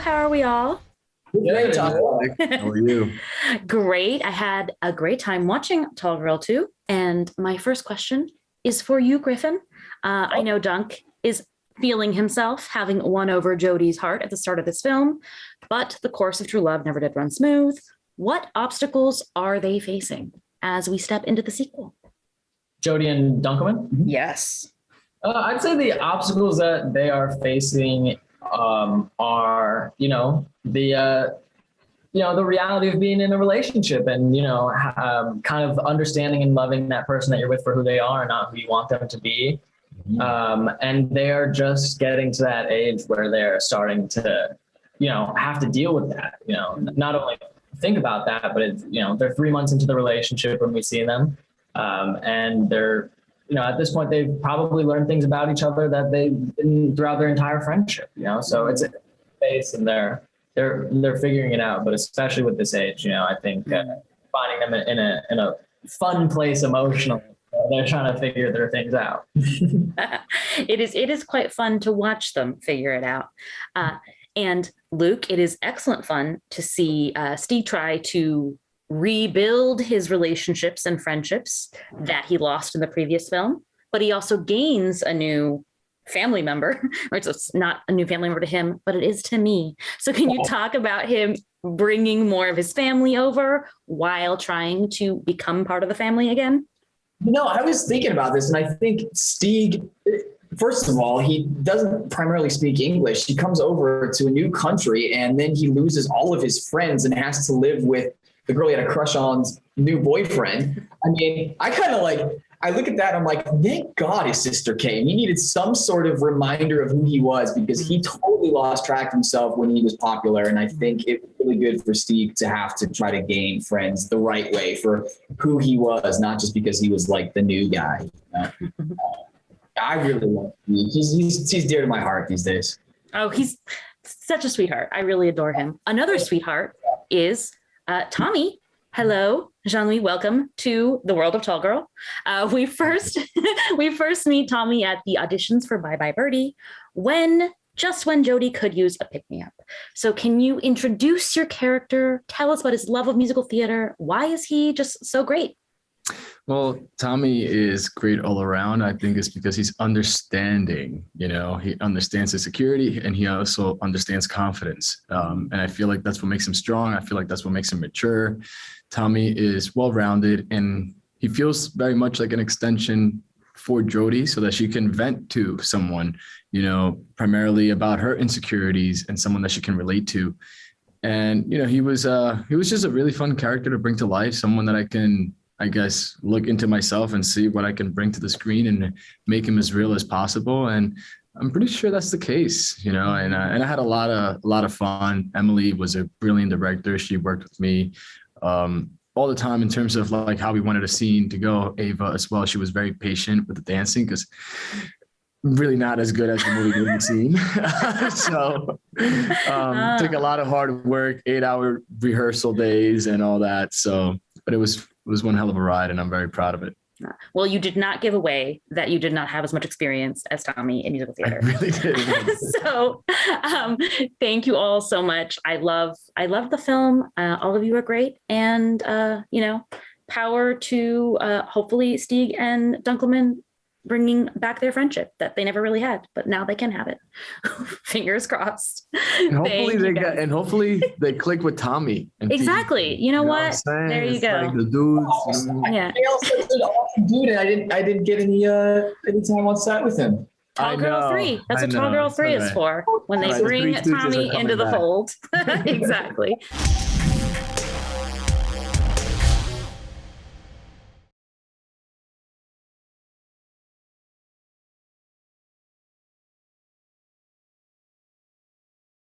How are we all? Great talk. How are you? Great. I had a great time watching Tall Girl 2. And my first question is for you, Griffin. I know Dunk is feeling himself having won over Jodie's heart at the start of this film, but the course of true love never did run smooth. What obstacles are they facing as we step into the sequel? Jodie and Dunkelman? Yes. I'd say the obstacles that they are facing are, the reality of being in a relationship and, kind of understanding and loving that person that you're with for who they are and not who you want them to be. And they're just getting to that age where they're starting to, have to deal with that, not only think about that, but it's, they're 3 months into the relationship when we see them. And they're, at this point, they've probably learned things about each other that throughout their entire friendship, so it's a phase and they're figuring it out, but especially with this age, I think finding them in a fun place emotionally, they're trying to figure their things out. It is quite fun to watch them figure it out. And Luke, it is excellent fun to see Steve try to rebuild his relationships and friendships that he lost in the previous film, but he also gains a new family member, right? So it's not a new family member to him, but it is to me. So can you talk about him bringing more of his family over while trying to become part of the family again? I was thinking about this, and I think Stieg, first of all, he doesn't primarily speak English. He comes over to a new country, and then he loses all of his friends and has to live with the girl he had a crush on's new boyfriend. I mean, I look at that, I'm like, thank God his sister came. He needed some sort of reminder of who he was because he totally lost track of himself when he was popular. And I think it's really good for Steve to have to try to gain friends the right way for who he was, not just because he was like the new guy. I really love Steve. He's dear to my heart these days. Oh, he's such a sweetheart. I really adore him. Another sweetheart is Tommy. Hello, Jan Luis. Welcome to the world of Tall Girl. We first meet Tommy at the auditions for Bye Bye Birdie, when Jodie could use a pick me up. So, can you introduce your character? Tell us about his love of musical theater. Why is he just so great? Well, Tommy is great all around. I think it's because he's understanding, he understands his security and he also understands confidence. And I feel like that's what makes him strong. I feel like that's what makes him mature. Tommy is well-rounded and he feels very much like an extension for Jodie so that she can vent to someone, primarily about her insecurities and someone that she can relate to. And, he was just a really fun character to bring to life, someone that I can, I guess, look into myself and see what I can bring to the screen and make him as real as possible. And I'm pretty sure that's the case, and I had a lot of fun. Emily was a brilliant director. She worked with me all the time in terms of like how we wanted a scene to go. Ava as well. She was very patient with the dancing because really not as good as the movie movie scene. So took a lot of hard work, 8-hour rehearsal days and all that. So, but it was one hell of a ride and I'm very proud of it. Well, you did not give away that you did not have as much experience as Tommy in musical theater. I really did. So thank you all so much. I love the film. All of you are great. And, power to hopefully Stieg and Dunkelman bringing back their friendship that they never really had, but now they can have it. Fingers crossed. And hopefully they click with Tommy. Exactly. You know what? There you go. Like the dudes. Yeah. Such an awesome dude, and I didn't get any time on set with him. Tall Girl 3. That's what Tall Girl 3 is for. When they bring Tommy into the fold. Exactly.